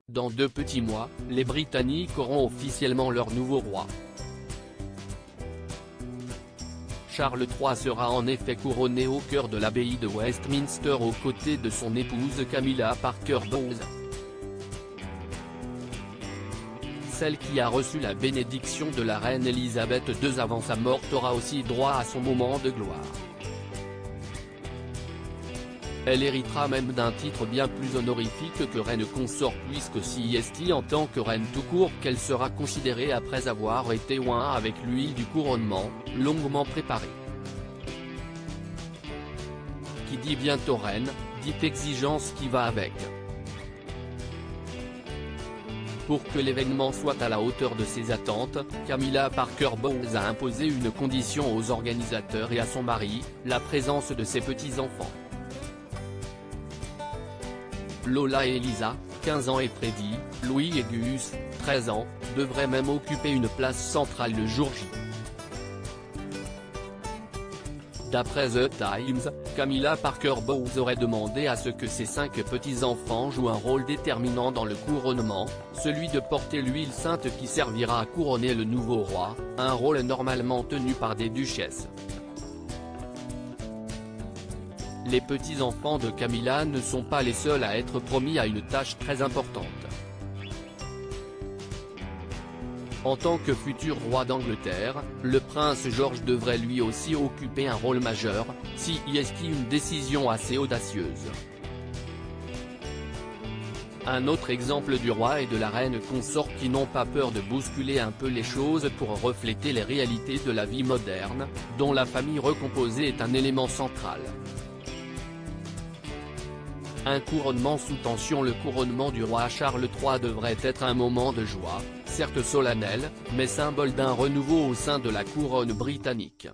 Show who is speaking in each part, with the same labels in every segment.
Speaker 1: Dans 2 petits mois, les Britanniques auront officiellement leur nouveau roi. Charles III sera en effet couronné au cœur de l'abbaye de Westminster aux côtés de son épouse Camilla Parker Bowles. Celle qui a reçu la bénédiction de la reine Elisabeth II avant sa mort aura aussi droit à son moment de gloire. Elle héritera même d'un titre bien plus honorifique que reine consort puisque c'est en tant que reine tout court qu'elle sera considérée après avoir été oint avec l'huile du couronnement, longuement préparée. Qui dit bientôt reine, dit exigence qui va avec. Pour que l'événement soit à la hauteur de ses attentes, Camilla Parker Bowles a imposé une condition aux organisateurs et à son mari, la présence de ses petits-enfants. Lola et Elisa, 15 ans et Freddie, Louis et Gus, 13 ans, devraient même occuper une place centrale le jour J. D'après The Times, Camilla Parker Bowles aurait demandé à ce que ses 5 petits-enfants jouent un rôle déterminant dans le couronnement, celui de porter l'huile sainte qui servira à couronner le nouveau roi, un rôle normalement tenu par des duchesses. Les petits-enfants de Camilla ne sont pas les seuls à être promis à une tâche très importante. En tant que futur roi d'Angleterre, le prince George devrait lui aussi occuper un rôle majeur, si une décision assez audacieuse. Un autre exemple du roi et de la reine consort qui n'ont pas peur de bousculer un peu les choses pour refléter les réalités de la vie moderne, dont la famille recomposée est un élément central. Un couronnement sous tension. Le couronnement du roi Charles III devrait être un moment de joie, certes solennel, mais symbole d'un renouveau au sein de la couronne britannique.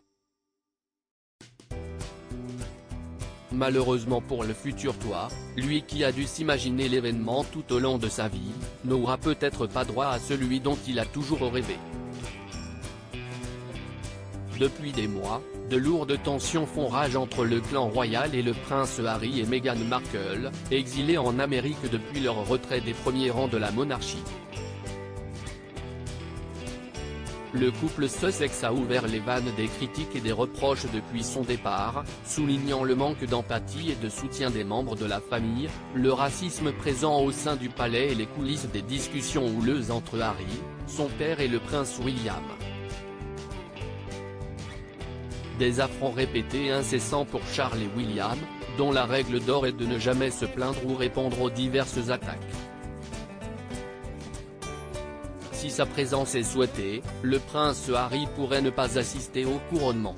Speaker 1: Malheureusement pour le futur roi, lui qui a dû s'imaginer l'événement tout au long de sa vie, n'aura peut-être pas droit à celui dont il a toujours rêvé. Depuis des mois, de lourdes tensions font rage entre le clan royal et le prince Harry et Meghan Markle, exilés en Amérique depuis leur retrait des premiers rangs de la monarchie. Le couple Sussex a ouvert les vannes des critiques et des reproches depuis son départ, soulignant le manque d'empathie et de soutien des membres de la famille, le racisme présent au sein du palais et les coulisses des discussions houleuses entre Harry, son père et le prince William. Des affronts répétés et incessants pour Charles et William, dont la règle d'or est de ne jamais se plaindre ou répondre aux diverses attaques. Si sa présence est souhaitée, le prince Harry pourrait ne pas assister au couronnement.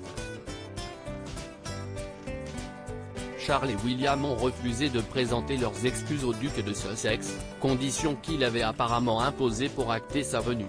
Speaker 1: Charles et William ont refusé de présenter leurs excuses au duc de Sussex, condition qu'il avait apparemment imposée pour acter sa venue.